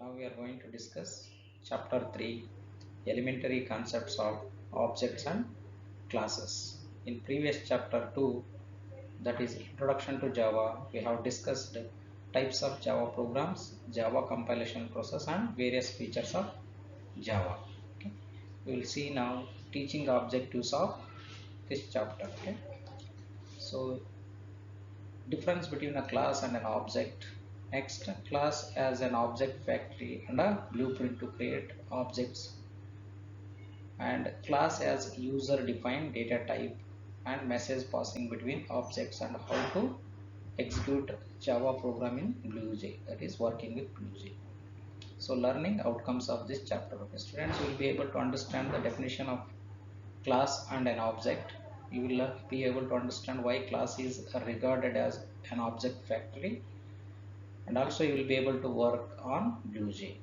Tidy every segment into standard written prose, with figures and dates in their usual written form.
Now we are going to discuss chapter 3, elementary concepts of objects and classes. In previous chapter 2, that is introduction to Java, we have discussed types of Java programs, Java compilation process and various features of Java. Okay. We will see now teaching objectives of this chapter. Okay. So difference between a class and an object. Next, class as an object factory and a blueprint to create objects, and class as user defined data type and message passing between objects, and how to execute Java program in BlueJ, that is working with BlueJ. So learning outcomes of this chapter. Okay, students will be able to understand the definition of class and an object. You will be able to understand why class is regarded as an object factory, and also you will be able to work on BlueJ.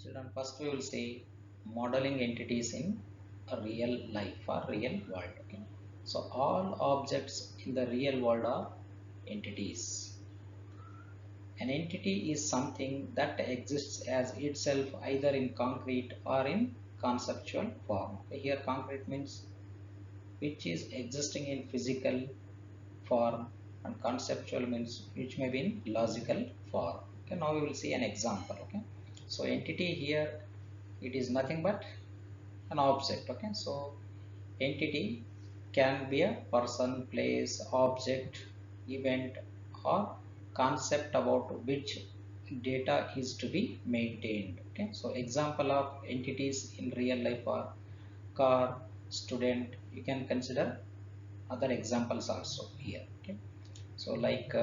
Children, first we will see modeling entities in a real life or real world. Okay, so all objects in the real world are entities. An entity is something that exists as itself either in concrete or in conceptual form. Okay, here concrete means which is existing in physical form, and conceptual means which may be in logical form. Okay, now we will see an example. Okay, so entity here, it is nothing but an object. Okay, so entity can be a person, place, object, event, or concept about which data is to be maintained. Okay, so example of entities in real life are car, student. You can consider other examples also here. Okay, so like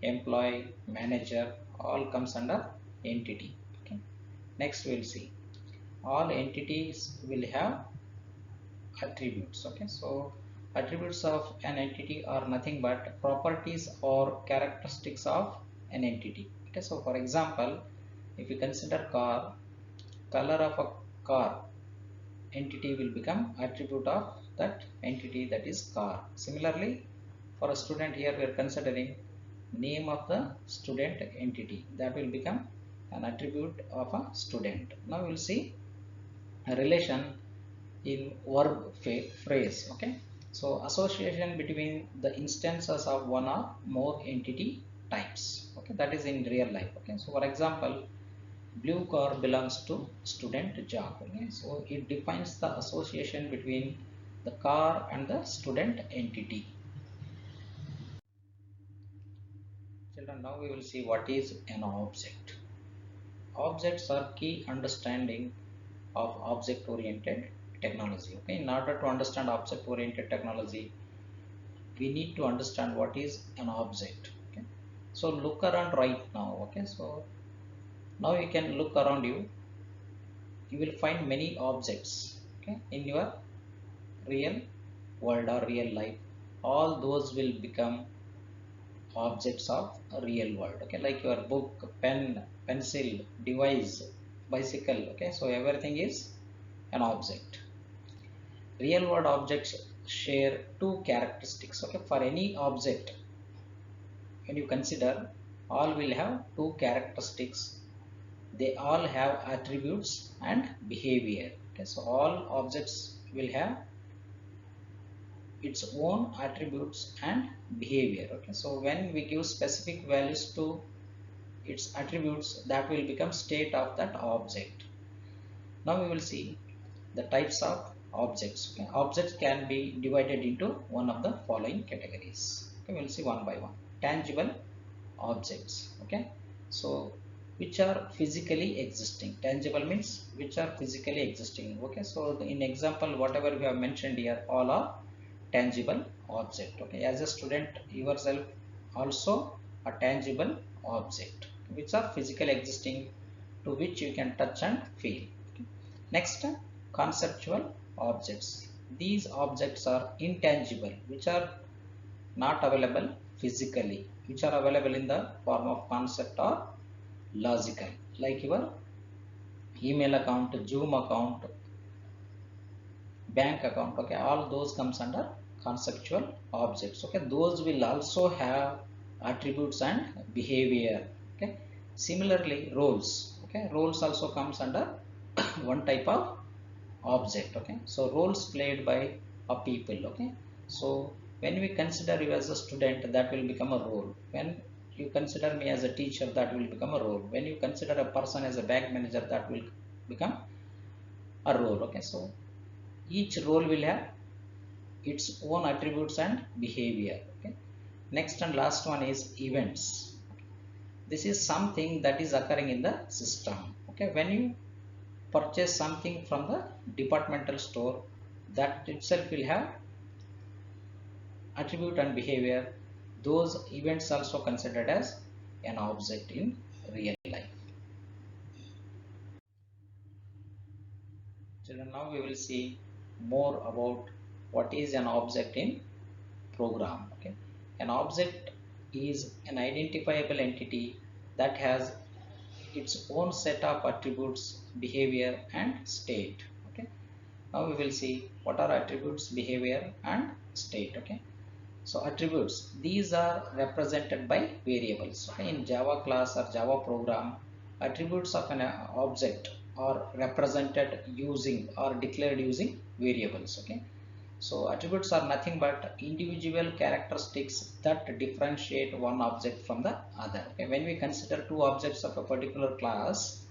employee, manager, all comes under entity. Okay, next we'll see all entities will have attributes. Okay, so attributes of an entity are nothing but properties or characteristics of an entity. Okay, so for example, if you consider car, color of a car entity will become attribute of that entity, that is car. Similarly, for a student, here we are considering name of the student entity, that will become an attribute of a student. Now we will see a relation in verb phrase. Okay, so association between the instances of one or more entity types. Okay, that is in real life. Okay, so for example, blue car belongs to student job. Okay, so it defines the association between the car and the student entity. Children, now we will see what is an object. Objects are key understanding of object oriented technology. Okay, in order to understand object oriented technology, we need to understand what is an object. Okay, so look around right now. Okay, so now you can look around you, you will find many objects. Okay, in your real world or real life, all those will become objects of a real world. Okay, like your book, pen, pencil, device, bicycle. Okay, so everything is an object. Real world objects share two characteristics. Okay, for any object, when you consider, all will have two characteristics. They all have attributes and behavior. Okay, so all objects will have its own attributes and behavior. Okay, so when we give specific values to its attributes, that will become state of that object. Now we will see the types of objects. Okay, objects can be divided into one of the following categories. Okay, we'll see one by one. Tangible objects. Okay, so which are physically existing. Tangible means which are physically existing. Okay, so in example, whatever we have mentioned here, all are tangible object. Okay, as a student yourself also a tangible object, which are physically existing, to which you can touch and feel. Okay. Next, conceptual objects. These objects are intangible, which are not available physically, which are available in the form of concept or logical, like your email account, Zoom account, bank account. Okay, all those comes under conceptual objects. Okay, those will also have attributes and behavior. Okay, similarly roles. Okay, roles also comes under one type of object. Okay, so roles played by a people. Okay, so when we consider you as a student, that will become a role. When you consider me as a teacher, that will become a role. When you consider a person as a bank manager, that will become a role. Okay, so each role will have its own attributes and behavior. Okay, next and last one is events. This is something that is occurring in the system. Okay, when you purchase something from the departmental store, that itself will have attribute and behavior. Those events also considered as an object in real life. Children, now we will see more about what is an object in program. Okay, an object is an identifiable entity that has its own set of attributes, behavior and state. Okay, now we will see what are attributes, behavior and state. Okay, so attributes, these are represented by variables. Okay, in Java class or Java program, attributes of an object are represented using or declared using variables. Okay, so attributes are nothing but individual characteristics that differentiate one object from the other. Okay, when we consider two objects of a particular class,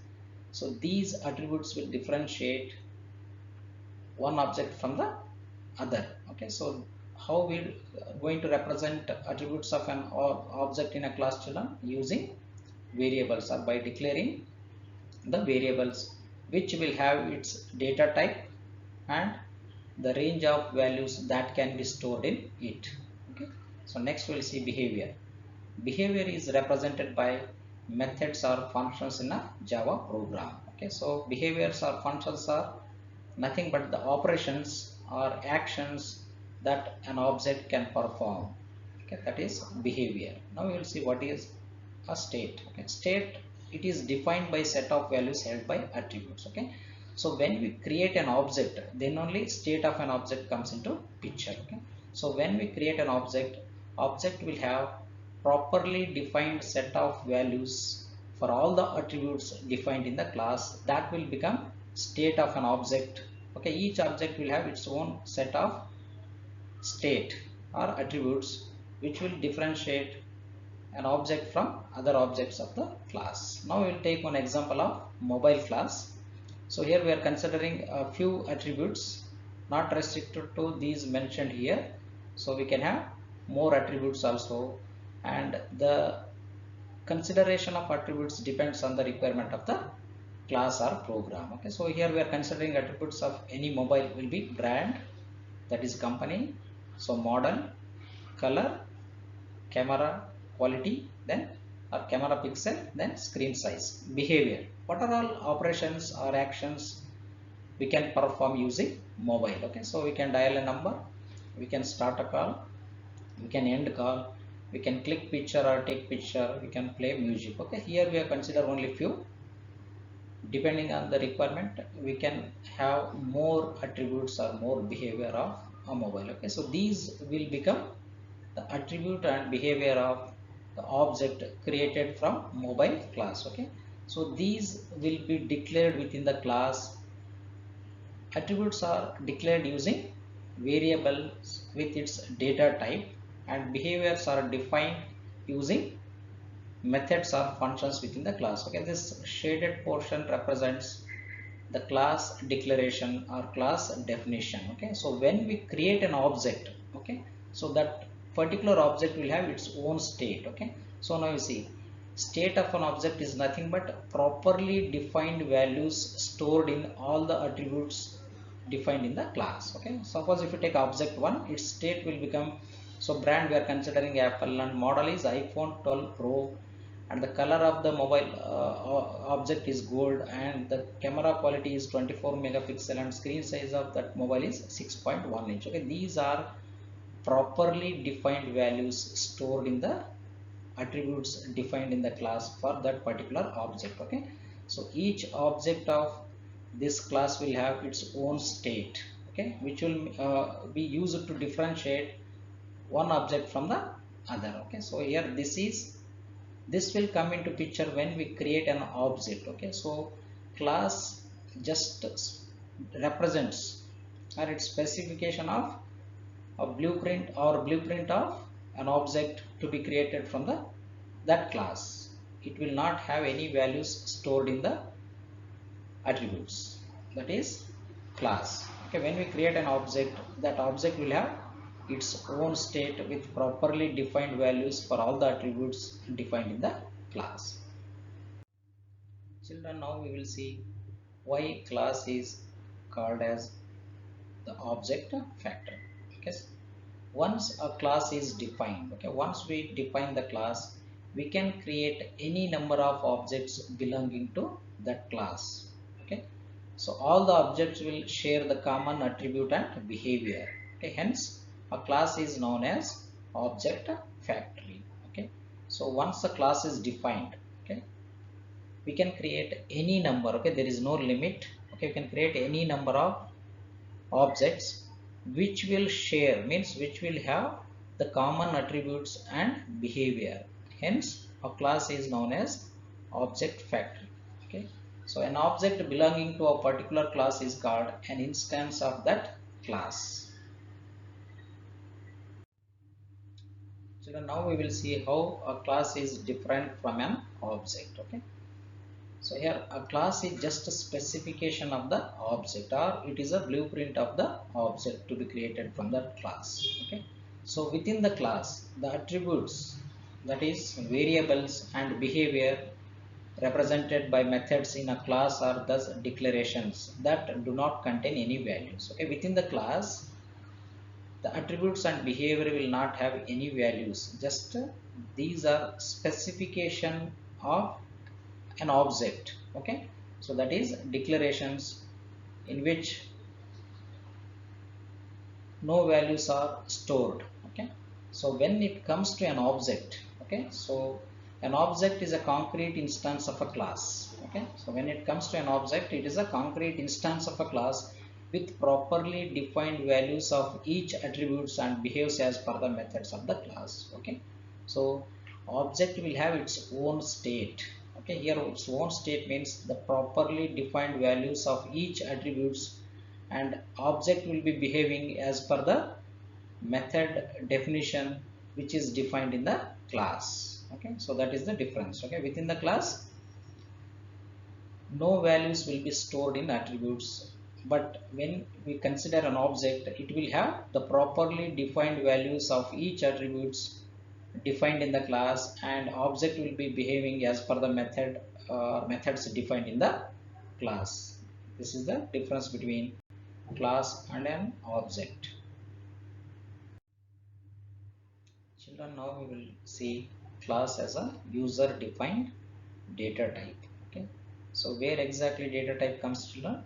so these attributes will differentiate one object from the other. Okay, so how we going to represent attributes of an object in a class, children? Using variables, or by declaring the variables which will have its data type and the range of values that can be stored in it. Okay, so next we'll see behavior. Behavior is represented by methods or functions in a Java program. Okay, so behaviors or functions are nothing but the operations or actions that an object can perform. Okay, that is behavior. Now we will see what is a state. Okay, state, it is defined by set of values held by attributes. Okay, so when we create an object, then only state of an object comes into picture. Okay, so when we create an object will have properly defined set of values for all the attributes defined in the class. That will become state of an object. Okay, each object will have its own set of state or attributes which will differentiate an object from other objects of the class. Now we will take one example of mobile class. So here we are considering a few attributes, not restricted to these mentioned here. So we can have more attributes also, and the consideration of attributes depends on the requirement of the class or program. Okay, so here we are considering attributes of any mobile will be brand, that is company, so model, color, camera quality, then or camera pixel, then screen size. Behavior, what are all operations or actions we can perform using mobile. Okay, so we can dial a number, we can start a call, we can end call, we can click picture or take picture, we can play music. Okay, here we have considered only few. Depending on the requirement, we can have more attributes or more behavior of a mobile. Okay, so these will become the attribute and behavior of the object created from mobile class. Okay, so these will be declared within the class. Attributes are declared using variables with its data type, and behaviors are defined using methods or functions within the class. Okay, this shaded portion represents the class declaration or class definition. Okay, so when we create an object, okay, so that particular object will have its own state. Okay, so now you see, state of an object is nothing but properly defined values stored in all the attributes defined in the class. Okay, suppose if you take object 1, its state will become, so brand we are considering Apple, and model is iPhone 12 Pro, and the color of the mobile object is gold, and the camera quality is 24 megapixel, and screen size of that mobile is 6.1 inch. Okay, these are properly defined values stored in the attributes defined in the class for that particular object. Okay, so each object of this class will have its own state. Okay, which will be used to differentiate one object from the other. Okay, so here this will come into picture when we create an object. Okay, so class just represents or its specification of a blueprint of an object to be created from the that class. It will not have any values stored in the attributes, that is class. Okay, when we create an object, that object will have its own state with properly defined values for all the attributes defined in the class. Children, now we will see why class is called as the object factor. Okay, once a class is defined, okay, once we define the class, we can create any number of objects belonging to that class. Okay, so all the objects will share the common attribute and behavior. Okay, hence a class is known as object factory. Okay, so once the class is defined, okay, we can create any number. Okay, there is no limit. Okay, we can create any number of objects which will share, means which will have the common attributes and behavior. Hence a class is known as object factory. Okay, so an object belonging to a particular class is called an instance of that class. So now we will see how a class is different from an object. Okay, so here a class is just a specification of the object, or it is a blueprint of the object to be created from that class. Okay, so within the class, the attributes, that is variables and behavior represented by methods in a class are thus declarations that do not contain any values. Okay, within the class, the attributes and behavior will not have any values. Just these are specification of an object. Okay, so that is declarations in which no values are stored. Okay, so when it comes to an object, okay, so an object is a concrete instance of a class. Okay, so when it comes to an object, it is a concrete instance of a class with properly defined values of each attributes and behaves as per the methods of the class. Okay, so object will have its own state. Okay, here its own state means the properly defined values of each attributes, and object will be behaving as per the method definition which is defined in the class. Okay, so that is the difference. Okay, within the class, no values will be stored in attributes, but when we consider an object, it will have the properly defined values of each attributes defined in the class, and object will be behaving as per the methods defined in the class. This is the difference between class and an object. Children, now we will see class as a user defined data type. Okay, so where exactly data type comes, children?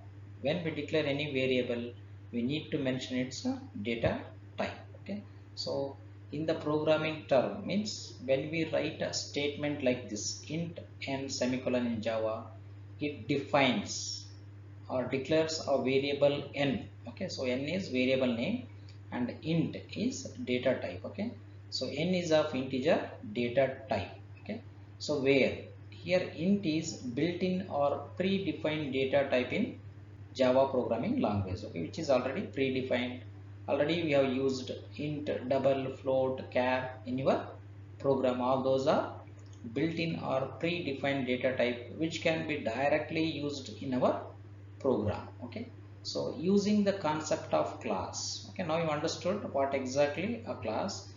When we declare any variable, we need to mention its data type. Okay, so in the programming term, means when we write a statement like this, int n semicolon in Java, it defines or declares a variable n. Okay, so n is variable name and int is data type. Okay, so n is of integer data type. Okay, so where here int is built-in or predefined data type in Java programming language. Okay, which is already predefined. Already we have used int, double, float, char in your program. All those are built-in or predefined data type which can be directly used in our program. Okay, so using the concept of class, okay, now you understood what exactly a class.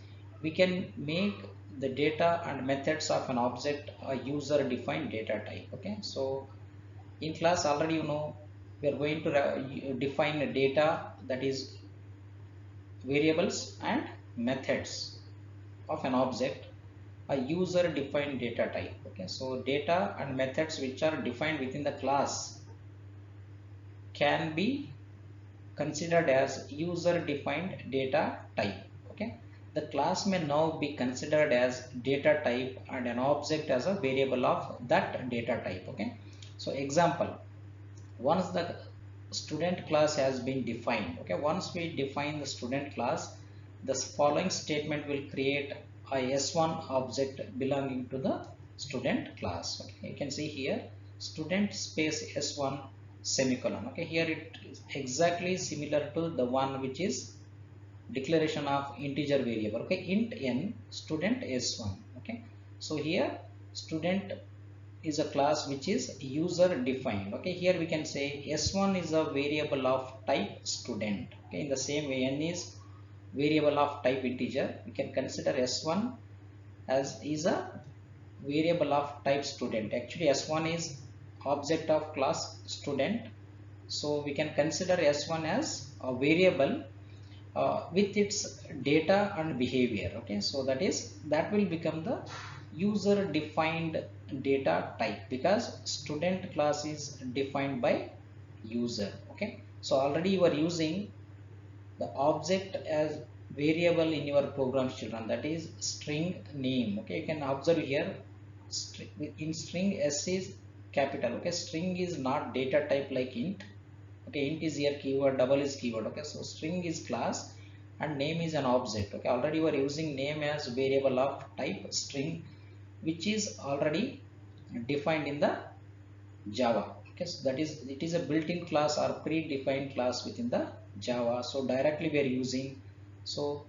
We can make the data and methods of an object a user defined data type. Okay, so in class already you know we are going to define a data, that is variables and methods of an object, a user defined data type. Okay, so data and methods which are defined within the class can be considered as user defined data type. Okay, the class may now be considered as data type and an object as a variable of that data type. Okay, so example, once the student class has been defined, okay, once we define the student class, the following statement will create a S1 object belonging to the student class. Okay, you can see here student space S1 semicolon. Okay, here it is exactly similar to the one which is declaration of integer variable. Okay, int n student S1. Okay, so here student is a class which is user defined. Okay, here we can say S1 is a variable of type student. Okay, in the same way n is variable of type integer, we can consider S1 as is a variable of type student. Actually S1 is object of class student, so we can consider S1 as a variable with its data and behavior. Okay, so that will become the user defined data type, because student class is defined by user. Okay, so already you are using the object as variable in your program, children, that is string name. Okay, you can observe here in string s is capital. Okay, string is not data type like int. Okay, int is here keyword, double is keyword. Okay, so string is class and name is an object. Okay, already you are using name as variable of type string, which is already defined in the Java. Okay, so that is, it is a built-in class or predefined class within the Java. So directly we are using. So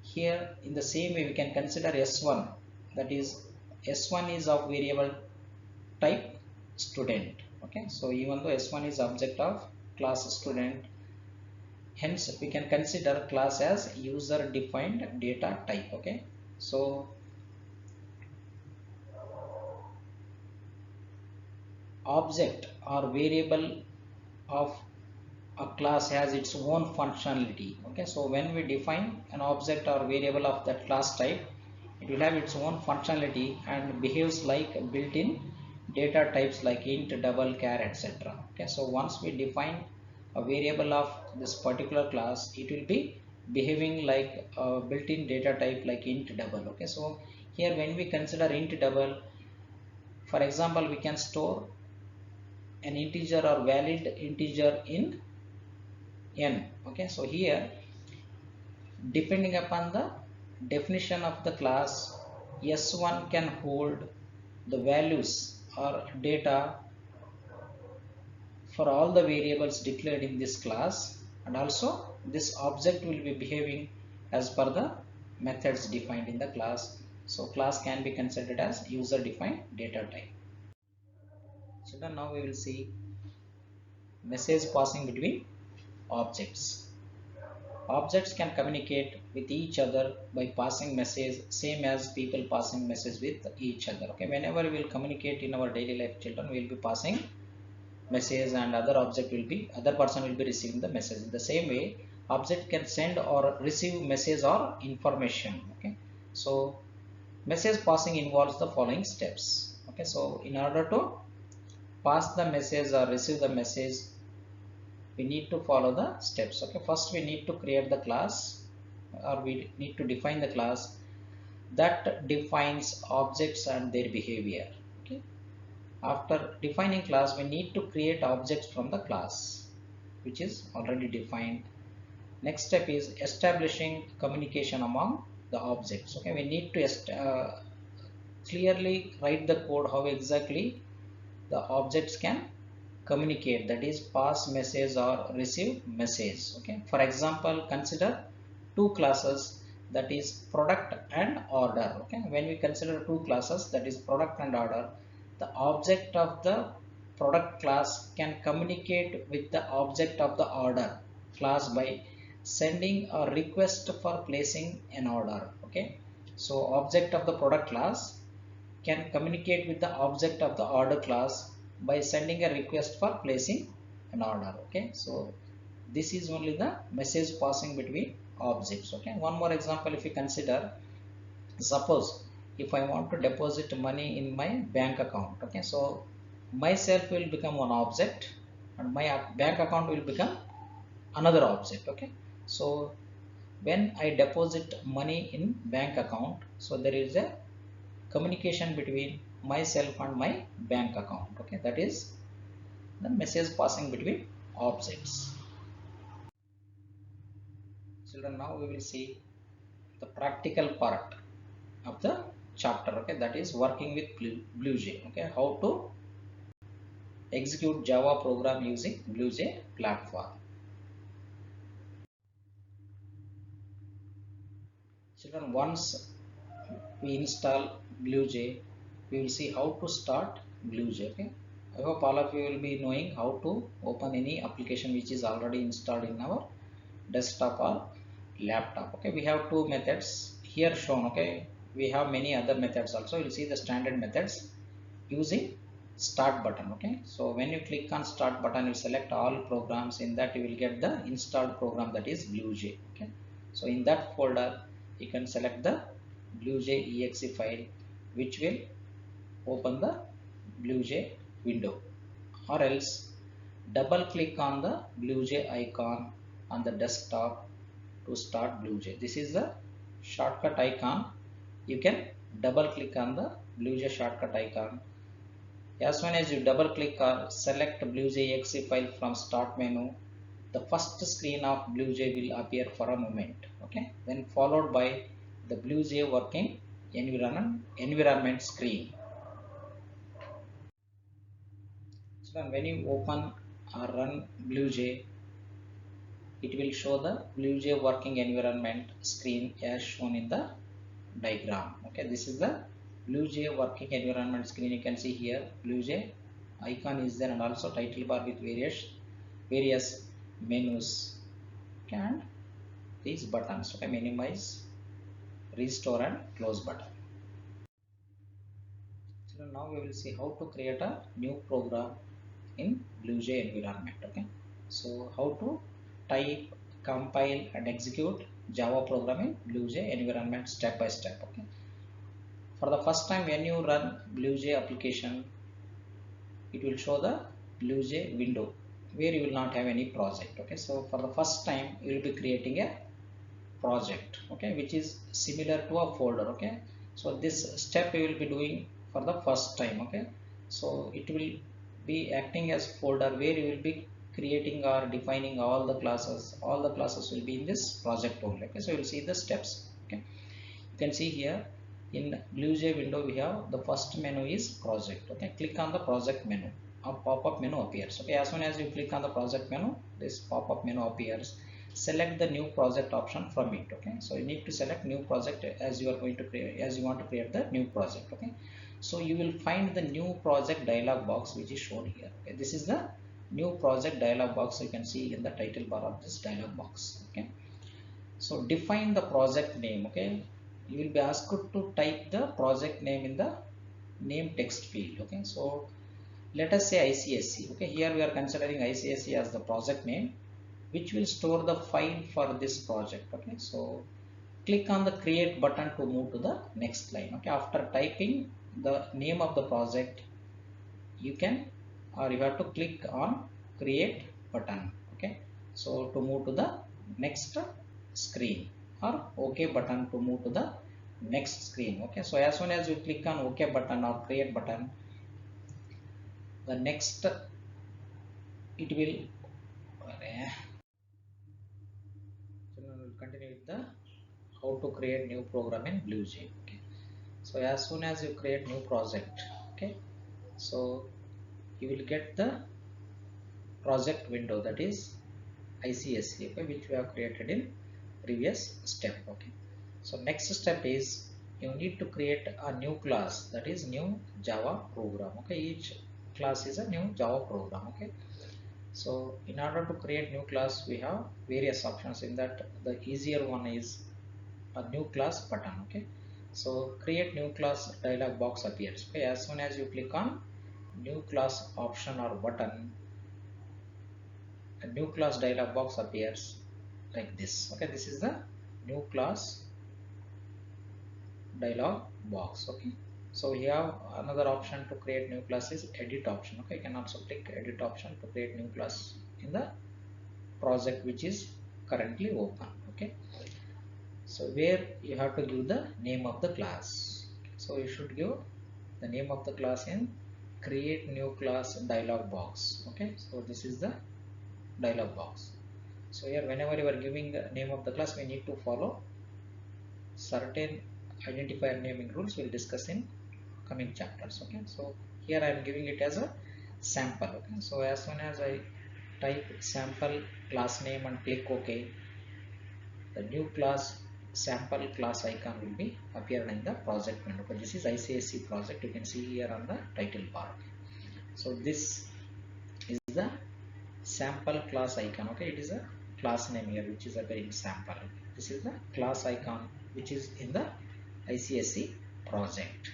here in the same way we can consider S1, that is S1 is of variable type student. Okay, so even though S1 is object of class student, hence we can consider class as user defined data type. Okay, so object or variable of a class has its own functionality. Okay, so when we define an object or variable of that class type, it will have its own functionality and behaves like built-in data types like int, double, char, etc. Okay, so once we define a variable of this particular class, it will be behaving like a built-in data type like int, double. Okay, so here when we consider int, double, for example, we can store an integer or valid integer in n. Okay, so here depending upon the definition of the class, s1 can hold the values or data for all the variables declared in this class, and also this object will be behaving as per the methods defined in the class. So class can be considered as user defined data type. So then now we will see message passing between objects. Objects can communicate with each other by passing message, same as people passing message with each other. Okay, whenever we will communicate in our daily life, children, we will be passing message and other person will be receiving the message. In the same way, object can send or receive message or information. Okay, so message passing involves the following steps. Okay, so in order to pass the message or receive the message, we need to follow the steps. Okay, first we need to create the class, or we need to define the class that defines objects and their behavior. Okay, after defining class, we need to create objects from the class which is already defined. Next step is establishing communication among the objects. Okay, we need to clearly write the code how exactly the objects can communicate, that is pass message or receive message. Okay, for example, consider two classes, that is product and order. Okay, when we consider two classes, that is product and order, the object of the product class can communicate with the object of the order class by sending a request for placing an order. Okay, so object of the product class can communicate with the object of the order class by sending a request for placing an order. Okay, so this is only the message passing between objects. Okay, one more example, if you consider, suppose if I want to deposit money in my bank account. Okay, so myself will become one object and my bank account will become another object. Okay, so when I deposit money in bank account, so there is a communication between myself and my bank account. Okay, that is the message passing between objects. Children, now we will see the practical part of the chapter, okay, that is working with BlueJ. Okay, how to execute Java program using BlueJ platform. Children, once we install BlueJ, we will see how to start BlueJ. Okay, I hope all of you will be knowing how to open any application which is already installed in our desktop or laptop. Okay, we have two methods here shown. Okay, we have many other methods also. You'll see the standard methods using start button. Okay, so when you click on start button, you select all programs. In that you will get the installed program, that is BlueJ. Okay, so in that folder you can select the BlueJ exe file, which will open the BlueJ window, or else double click on the BlueJ icon on the desktop to start BlueJ. This is the shortcut icon. You can double click on the BlueJ shortcut icon. As soon as you double click or select BlueJ exe file from start menu, the first screen of BlueJ will appear for a moment. Okay, then followed by the BlueJ working environment screen. So when you open or run BlueJ, it will show the BlueJ working environment screen as shown in the diagram. Okay, this is the BlueJ working environment screen. You can see here BlueJ icon is there, and also title bar with various menus. Okay, and these buttons. Okay, minimize, restore, and close button. So now we will see how to create a new program in BlueJ environment. Okay, so how to type, compile, and execute Java program in BlueJ environment step by step. Okay, for the first time when you run BlueJ application, it will show the BlueJ window where you will not have any project. Okay, so for the first time you will be creating a project, okay, which is similar to a folder. Okay, so this step you will be doing for the first time. Okay, so it will be acting as folder where you will be creating or defining all the classes. All the classes will be in this project only. Okay, so you will see the steps. Okay, you can see here in BlueJ window we have the first menu is project. Okay, click on the project menu. A pop-up menu appears. Okay, as soon as you click on the project menu, this pop-up menu appears. Select the new project option from it. Okay, so you need to select new project as you are going to create, as you want to create the new project. Okay, so you will find the new project dialog box which is shown here. Okay, this is the new project dialog box. You can see in the title bar of this dialog box. Okay, so define the project name. Okay, you will be asked to type the project name in the name text field. Okay, so let us say ICSC. Okay, here we are considering ICSC as the project name, which will store the file for this project. Okay, so click on the create button to move to the next line. Okay, after typing the name of the project, you can, or you have to click on create button. Okay, so to move to the next screen, or OK button to move to the next screen. Okay, so as soon as you click on OK button or create button, the next it will so now we'll continue with the how to create new program in BlueJ. Okay, so as soon as you create new project, okay, so you will get the project window, that is ICSC, okay, which we have created in previous step. Okay, so next step is you need to create a new class, that is new Java program. Okay, each class is a new Java program. Okay, so in order to create new class, we have various options. In that, the easier one is a new class button. Okay, so create new class dialog box appears. Okay, as soon as you click on new class option or button, a new class dialog box appears like this. Okay, this is the new class dialog box. Okay, so we have another option to create new class is edit option. Okay, you can also click edit option to create new class in the project which is currently open. Okay, so where you have to give the name of the class. So you should give the name of the class in create new class dialog box. Okay, so this is the dialog box. So here whenever you are giving the name of the class, we need to follow certain identifier naming rules we'll discuss in coming chapters. Okay, so here I am giving it as a sample. Okay, so as soon as I type sample class name and click OK, the new class sample class icon will be appeared in the project window. Okay, this is ICSE project, you can see here on the title bar. Okay, so this is the sample class icon. Okay, it is a class name here which is appearing sample. This is the class icon which is in the ICSE project.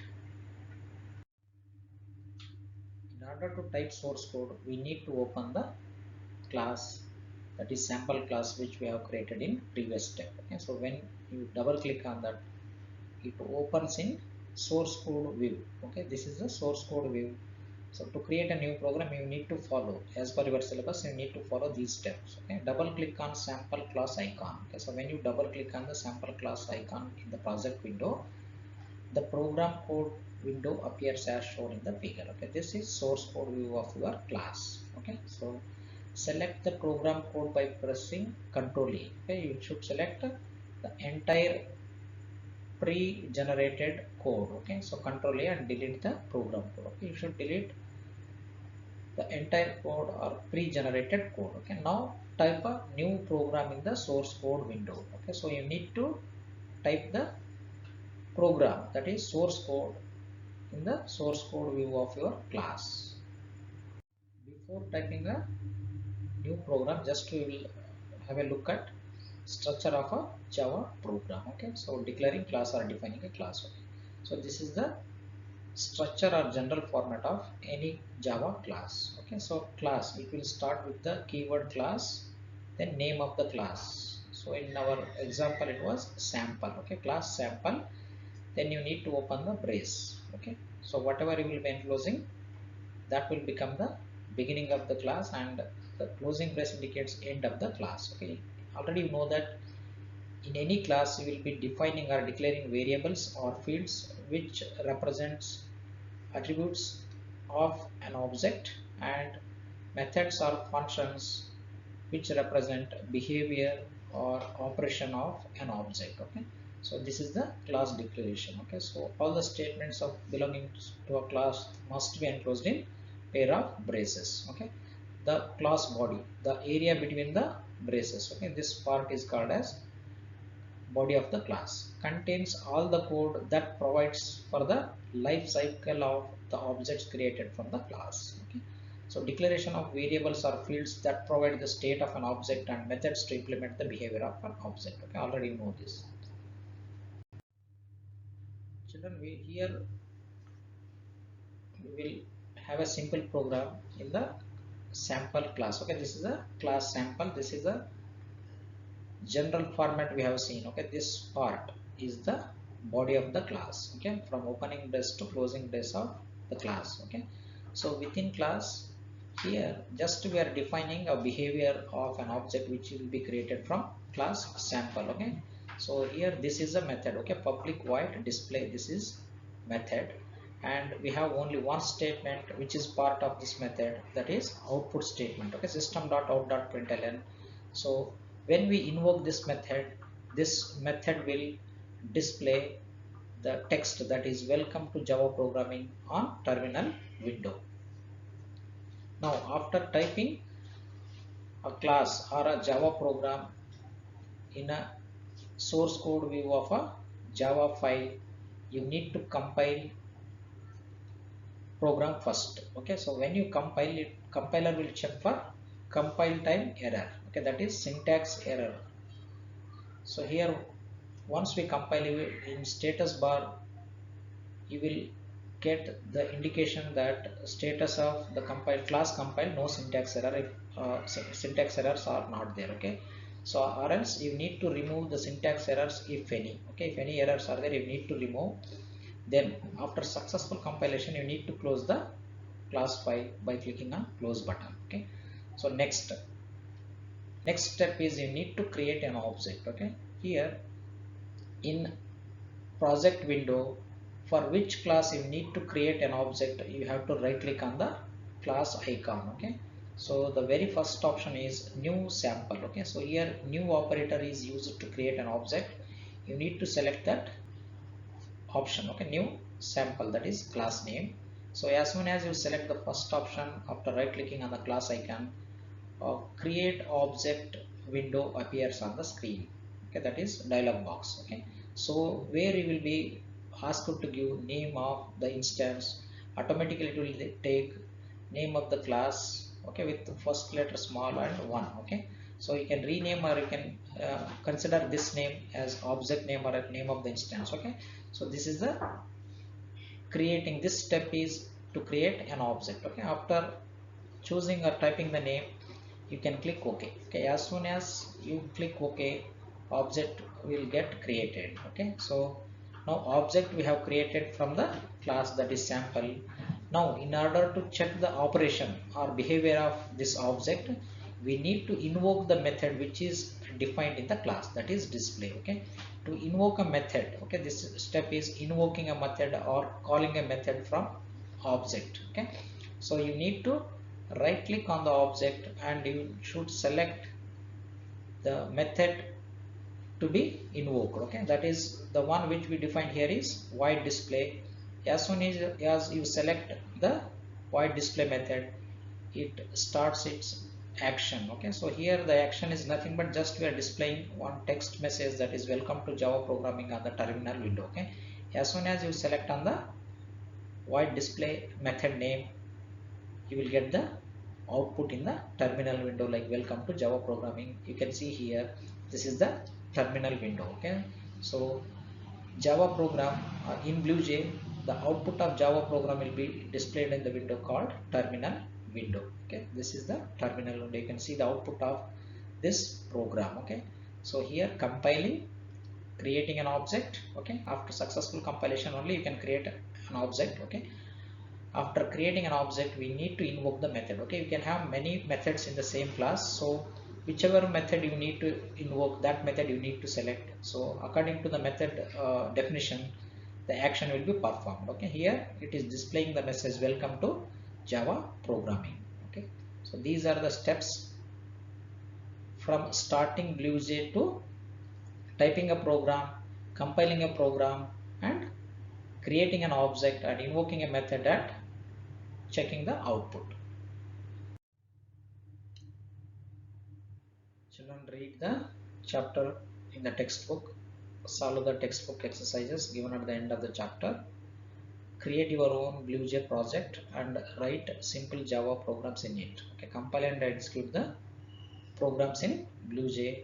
In order to type source code, we need to open the class, that is sample class, which we have created in previous step. Okay, so when you double click on that, it opens in source code view. Okay, this is the source code view. So to create a new program, you need to follow, as per your syllabus, you need to follow these steps. Okay, double click on sample class icon. Okay, so when you double click on the sample class icon in the project window, the program code window appears as shown in the figure. Okay, this is source code view of your class. Okay, so select the program code by pressing Ctrl A. Okay, you should select the entire pre-generated code. Okay, so Ctrl A and delete the program code. Okay, you should delete the entire code or pre-generated code. Okay, now type a new program in the source code window. Okay, so you need to type the program, that is source code, in the source code view of your class. Before typing a new program, just we will have a look at structure of a Java program. Okay, so declaring class or defining a class. Okay, so this is the structure or general format of any Java class. Okay, so class, it will start with the keyword class, then name of the class. So in our example it was sample. Okay, class sample, then you need to open the brace. Okay, so whatever you will be enclosing, that will become the beginning of the class, and the closing brace indicates end of the class. Okay, already you know that in any class you will be defining or declaring variables or fields which represents attributes of an object, and methods or functions which represent behavior or operation of an object. Okay, so this is the class declaration. Okay, so all the statements of belonging to a class must be enclosed in pair of braces. Okay, the class body, the area between the braces. Okay, this part is called as body of the class, contains all the code that provides for the life cycle of the objects created from the class. Okay, so declaration of variables or fields that provide the state of an object and methods to implement the behavior of an object. Okay, already know this. Children, we here we will have a simple program in the sample class. Okay, this is a class sample, this is a general format we have seen. Okay, this part is the body of the class. Okay, from opening brace to closing brace of the class. Okay, so within class, here just we are defining a behavior of an object which will be created from class sample. Okay, so here this is a method. Okay, public void display, this is method, and we have only one statement which is part of this method, that is output statement. Okay, system.out.println. So when we invoke this method will display the text, that is welcome to Java programming on terminal window. Now after typing a class or a Java program in a source code view of a Java file, you need to compile program first. Okay, so when you compile it, compiler will check for compile time error. Okay, that is syntax error. So here once we compile it, in status bar you will get the indication that status of the compile class compile, no syntax error, if syntax errors are not there. Okay, so or else you need to remove the syntax errors if any. Okay, if any errors are there, you need to remove. Then after successful compilation, you need to close the class file by clicking on close button. Okay, so next step is you need to create an object. Okay, here in project window, for which class you need to create an object, you have to right click on the class icon. Okay, so the very first option is new sample. Okay, so here new operator is used to create an object. You need to select that option, okay, new sample, that is class name. So as soon as you select the first option, after right clicking on the class icon, create object window appears on the screen, okay, that is dialog box. Okay, so where you will be asked to give name of the instance, automatically it will take name of the class, okay, with the first letter small and 1. Okay, so you can rename or you can consider this name as object name or a name of the instance. Okay, so this is the creating, this step is to create an object. Okay, after choosing or typing the name, you can click OK. Okay, as soon as you click OK, object will get created. Okay, so now object we have created from the class, that is sample. Now in order to check the operation or behavior of this object, we need to invoke the method which is defined in the class, that is display. Okay, to invoke a method, okay, this step is invoking a method or calling a method from object. Okay, so you need to right click on the object and you should select the method to be invoked. Okay, that is the one which we define here is void display. As soon as you select the void display method, it starts its action. Okay, so here the action is nothing but just we are displaying one text message, that is welcome to Java programming on the terminal window. Okay, as soon as you select on the void display method name, you will get the output in the terminal window like welcome to Java programming. You can see here, this is the terminal window. Okay, so Java program in BlueJ, the output of Java program will be displayed in the window called terminal window. Okay, this is the terminal window. You can see the output of this program. Okay, so here compiling, creating an object. Okay, after successful compilation only you can create an object. Okay, after creating an object we need to invoke the method. Okay, you can have many methods in the same class, so whichever method you need to invoke, that method you need to select. So according to the method definition, the action will be performed. Okay, here it is displaying the message welcome to Java programming. Okay, so these are the steps from starting BlueJ to typing a program, compiling a program, and creating an object and invoking a method and checking the output. Children, read the chapter in the textbook, solve the textbook exercises given at the end of the chapter, create your own BlueJ project and write simple Java programs in it. Okay, compile and execute the programs in BlueJ